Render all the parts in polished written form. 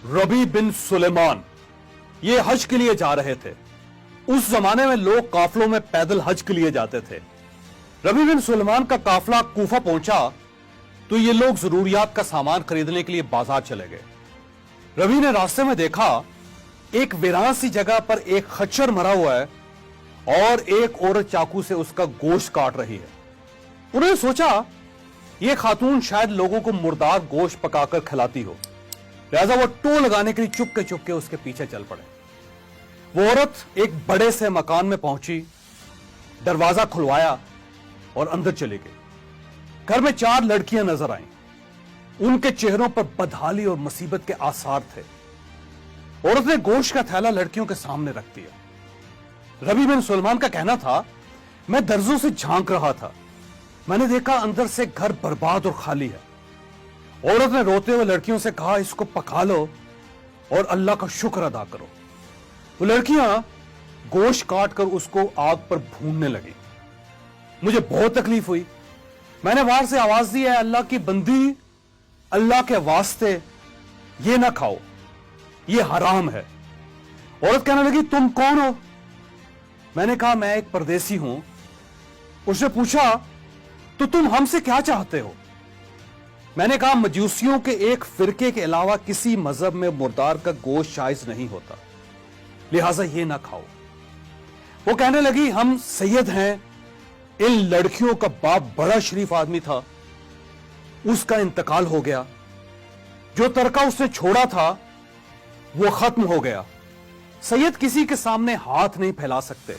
रबी बिन सुलेमान ये हज के लिए जा रहे थे। उस जमाने में लोग काफलों में पैदल हज के लिए जाते थे। रबी बिन सुलेमान का काफला कूफा पहुंचा तो ये लोग जरूरियात का सामान खरीदने के लिए बाजार चले गए। रवि ने रास्ते में देखा एक वीरान सी जगह पर एक खच्चर मरा हुआ है और एक औरत चाकू से उसका गोश्त काट रही है। उन्होंने सोचा यह खातून शायद लोगों को मुर्दार गोश्त पकाकर खिलाती हो, लिहाजा वो टो लगाने के लिए चुपके उसके पीछे चल पड़े। वो औरत एक बड़े से मकान में पहुंची, दरवाजा खुलवाया और अंदर चली गई। घर में 4 लड़कियां नजर आईं। उनके चेहरों पर बदहाली और मुसीबत के आसार थे। औरत ने गोश्त का थैला लड़कियों के सामने रख दिया। रबी बिन सुलेमान का कहना था, मैं दर्जों से झांक रहा था, मैंने देखा अंदर से घर बर्बाद और खाली है। औरत ने रोते हुए लड़कियों से कहा, इसको पका लो और अल्लाह का शुक्र अदा करो। वो लड़कियां गोश्त काट कर उसको आग पर भूनने लगी। मुझे बहुत तकलीफ हुई। मैंने बाहर से आवाज दी, है अल्लाह की बंदी, अल्लाह के वास्ते ये ना खाओ, ये हराम है। औरत कहने लगी, तुम कौन हो? मैंने कहा, मैं एक परदेसी हूं। उसने पूछा, तो तुम हमसे क्या चाहते हो? मैंने कहा, मजूसियों के एक फिरके के अलावा किसी मजहब में मुर्दार का गोश्त जायज नहीं होता, लिहाजा ये ना खाओ। वो कहने लगी, हम सैयद हैं। इन लड़कियों का बाप बड़ा शरीफ आदमी था, उसका इंतकाल हो गया। जो तरका उसने छोड़ा था वो खत्म हो गया। सैयद किसी के सामने हाथ नहीं फैला सकते।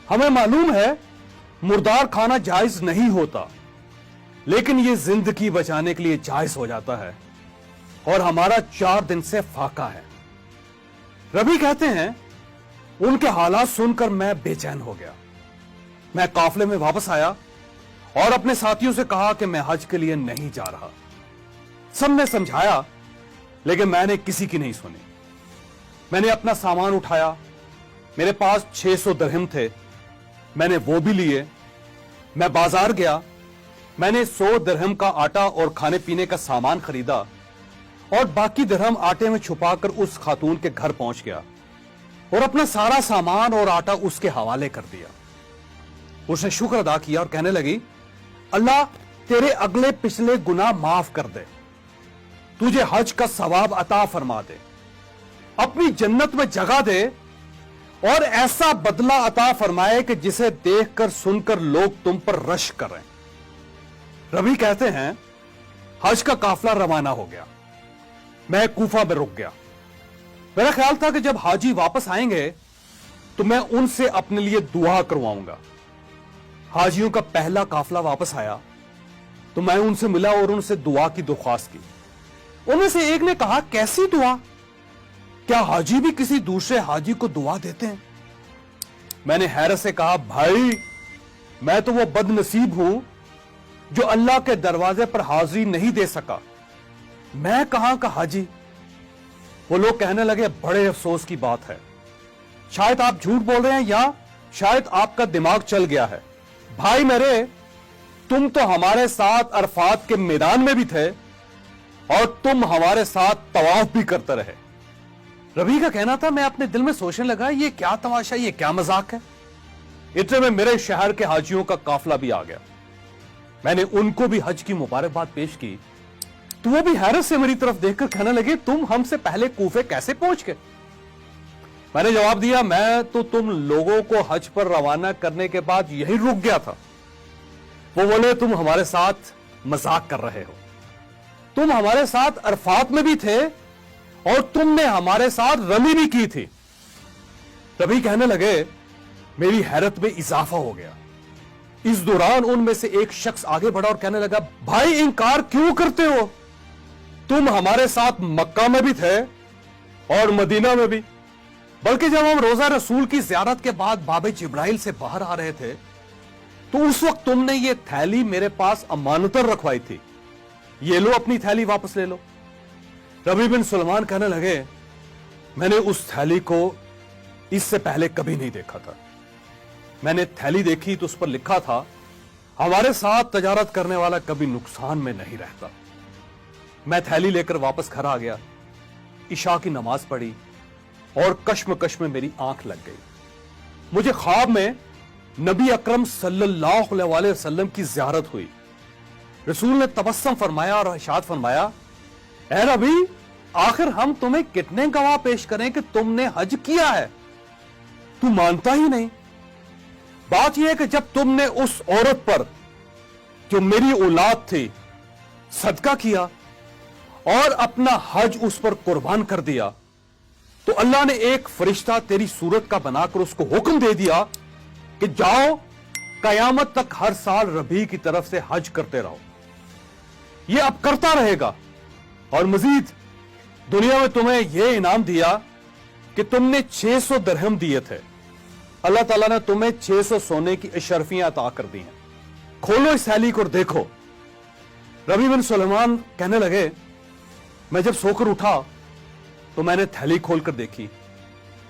हमें मालूम है मुर्दार खाना जायज नहीं होता, लेकिन यह जिंदगी बचाने के लिए जायज हो जाता है और हमारा 4 दिन से फाका है। रबी कहते हैं, उनके हालात सुनकर मैं बेचैन हो गया। मैं काफले में वापस आया और अपने साथियों से कहा कि मैं हज के लिए नहीं जा रहा। सबने समझाया, लेकिन मैंने किसी की नहीं सुनी। मैंने अपना सामान उठाया। मेरे पास 600 दिरहम थे, मैंने वो भी लिए। मैं बाजार गया, मैंने 100 दिरहम का आटा और खाने पीने का सामान खरीदा और बाकी दिरहम आटे में छुपाकर उस खातून के घर पहुंच गया और अपना सारा सामान और आटा उसके हवाले कर दिया। उसने शुक्र अदा किया और कहने लगी, अल्लाह तेरे अगले पिछले गुनाह माफ कर दे, तुझे हज का सवाब अता फरमा दे, अपनी जन्नत में जगह दे और ऐसा बदला अता फरमाए कि जिसे देखकर सुनकर लोग तुम पर रश करें। रबी कहते हैं, हज का काफला रवाना हो गया। मैं कूफा में रुक गया। मेरा ख्याल था कि जब हाजी वापस आएंगे तो मैं उनसे अपने लिए दुआ करवाऊंगा। हाजियों का पहला काफला वापस आया तो मैं उनसे मिला और उनसे दुआ की दरख्वास्त की। उनमें से एक ने कहा, कैसी दुआ? क्या हाजी भी किसी दूसरे हाजी को दुआ देते हैं? मैंने हैरत से कहा, भाई मैं तो वो बदनसीब हूं जो अल्लाह के दरवाजे पर हाजिरी नहीं दे सका। मैं कहां का हाजी? वो लोग कहने लगे, बड़े अफसोस की बात है, शायद आप झूठ बोल रहे हैं या शायद आपका दिमाग चल गया है। भाई मेरे, तुम तो हमारे साथ अरफात के मैदान में भी थे और तुम हमारे साथ तवाफ भी करते रहे। रबी का कहना था, मैं अपने दिल में सोचने लगा, ये क्या तमाशा, ये क्या मजाक है। इतने में मेरे शहर के हाजियों का काफला भी आ गया। मैंने उनको भी हज की मुबारकबाद पेश की तो वो भी हैरत से मेरी तरफ देखकर कहने लगे, तुम हमसे पहले कूफे कैसे पहुंच गए? मैंने जवाब दिया, मैं तो तुम लोगों को हज पर रवाना करने के बाद यही रुक गया था। वो बोले, तुम हमारे साथ मजाक कर रहे हो, तुम हमारे साथ अरफात में भी थे और तुमने हमारे साथ रमी भी की थी। तभी कहने लगे, मेरी हैरत में इजाफा हो गया। इस दौरान उनमें से एक शख्स आगे बढ़ा और कहने लगा, भाई इनकार क्यों करते हो? तुम हमारे साथ मक्का में भी थे और मदीना में भी, बल्कि जब हम रोजा रसूल की ज़ियारत के बाद बाबे जिब्राइल से बाहर आ रहे थे तो उस वक्त तुमने ये थैली मेरे पास अमानतन रखवाई थी, ये लो अपनी थैली वापस ले लो। रबी बिन सुलेमान कहने लगे, मैंने उस थैली को इससे पहले कभी नहीं देखा था। मैंने थैली देखी तो उस पर लिखा था, हमारे साथ तजारत करने वाला कभी नुकसान में नहीं रहता। मैं थैली लेकर वापस घर आ गया। عشاء کی نماز پڑھی اور کشمکش میں میری آنکھ لگ گئی. مجھے خواب میں نبی اکرم صلی اللہ علیہ وسلم کی زیارت ہوئی. رسول نے تبسم فرمایا اور ارشاد فرمایا, اے ربی, آخر ہم تمہیں کتنے گواہ پیش کریں کہ تم نے حج کیا ہے؟ تو مانتا ہی نہیں. بات یہ ہے کہ جب تم نے اس عورت پر جو میری اولاد تھی صدقہ کیا اور اپنا حج اس پر قربان کر دیا, تو اللہ نے ایک فرشتہ تیری صورت کا بنا کر اس کو حکم دے دیا کہ جاؤ قیامت تک ہر سال ربیع کی طرف سے حج کرتے رہو. یہ اب کرتا رہے گا, اور مزید دنیا میں تمہیں یہ انعام دیا کہ تم نے 600 درہم دیے تھے, اللہ تعالیٰ نے تمہیں 600 سونے کی اشرفیاں عطا کر دی ہیں. کھولو اس تھیلی کو اور دیکھو. ربیع بن سلیمان کہنے لگے, میں جب سو کر اٹھا تو میں نے تھیلی کھول کر دیکھی,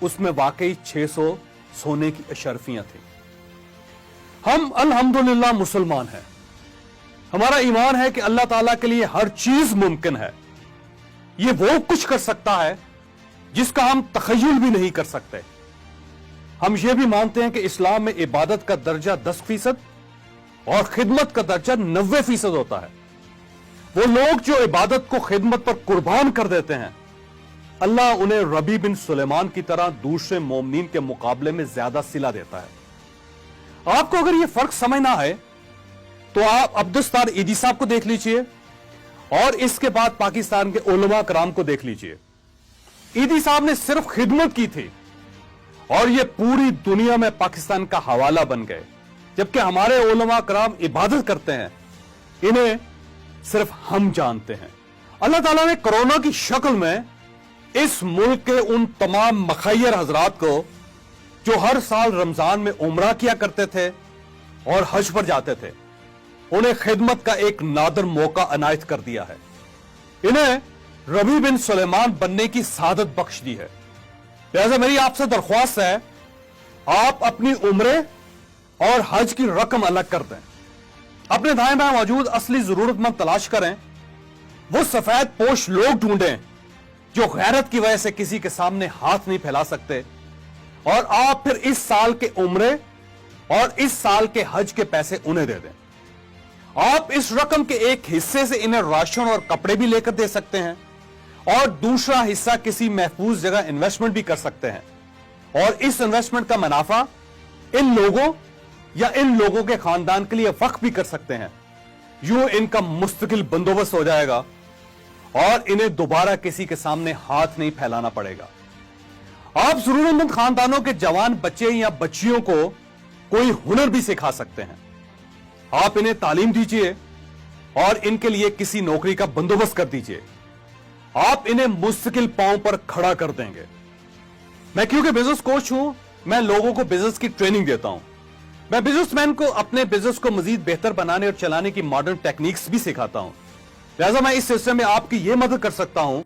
اس میں واقعی 600 سونے کی اشرفیاں تھیں. ہم الحمدللہ مسلمان ہیں. ہمارا ایمان ہے کہ اللہ تعالیٰ کے لیے ہر چیز ممکن ہے. یہ وہ کچھ کر سکتا ہے جس کا ہم تخیل بھی نہیں کر سکتے. ہم یہ بھی مانتے ہیں کہ اسلام میں عبادت کا درجہ 10% اور خدمت کا درجہ 90% ہوتا ہے. وہ لوگ جو عبادت کو خدمت پر قربان کر دیتے ہیں, اللہ انہیں ربیع بن سلیمان کی طرح دوسرے مومنین کے مقابلے میں زیادہ صلہ دیتا ہے. آپ کو اگر یہ فرق سمجھ نہ آئے تو آپ عبدالستار ایدی صاحب کو دیکھ لیجئے اور اس کے بعد پاکستان کے علماء کرام کو دیکھ لیجئے. ایدی صاحب نے صرف خدمت کی تھی اور یہ پوری دنیا میں پاکستان کا حوالہ بن گئے, جبکہ ہمارے علماء کرام عبادت کرتے ہیں, انہیں صرف ہم جانتے ہیں. اللہ تعالیٰ نے کرونا کی شکل میں اس ملک کے ان تمام مخیر حضرات کو جو ہر سال رمضان میں عمرہ کیا کرتے تھے اور حج پر جاتے تھے, انہیں خدمت کا ایک نادر موقع عنایت کر دیا ہے. انہیں ربیع بن سلیمان بننے کی سعادت بخش دی ہے. لہذا میری آپ سے درخواست ہے, آپ اپنی عمرے اور حج کی رقم الگ کر دیں. اپنے دائیں بائیں موجود اصلی ضرورت مند تلاش کریں, وہ سفید پوش لوگ ڈھونڈیں جو غیرت کی وجہ سے کسی کے سامنے ہاتھ نہیں پھیلا سکتے, اور آپ پھر اس سال کے عمرے اور اس سال کے حج کے پیسے انہیں دے دیں. آپ اس رقم کے ایک حصے سے انہیں راشن اور کپڑے بھی لے کر دے سکتے ہیں, اور دوسرا حصہ کسی محفوظ جگہ انویسٹمنٹ بھی کر سکتے ہیں, اور اس انویسٹمنٹ کا منافع ان لوگوں یا ان لوگوں کے خاندان کے لیے وقف بھی کر سکتے ہیں. یوں ان کا مستقل بندوبست ہو جائے گا اور انہیں دوبارہ کسی کے سامنے ہاتھ نہیں پھیلانا پڑے گا. آپ ضرورت مند خاندانوں کے جوان بچے یا بچیوں کو کوئی ہنر بھی سکھا سکتے ہیں. آپ انہیں تعلیم دیجئے اور ان کے لیے کسی نوکری کا بندوبست کر دیجئے. آپ انہیں مستقل پاؤں پر کھڑا کر دیں گے. میں کیونکہ بزنس کوچ ہوں, میں لوگوں کو بزنس کی ٹریننگ دیتا ہوں. میں بزنس مین کو اپنے بزنس کو مزید بہتر بنانے اور چلانے کی ماڈرن ٹیکنیکس بھی سکھاتا ہوں. لہذا میں اس سلسلے میں آپ کی یہ مدد کر سکتا ہوں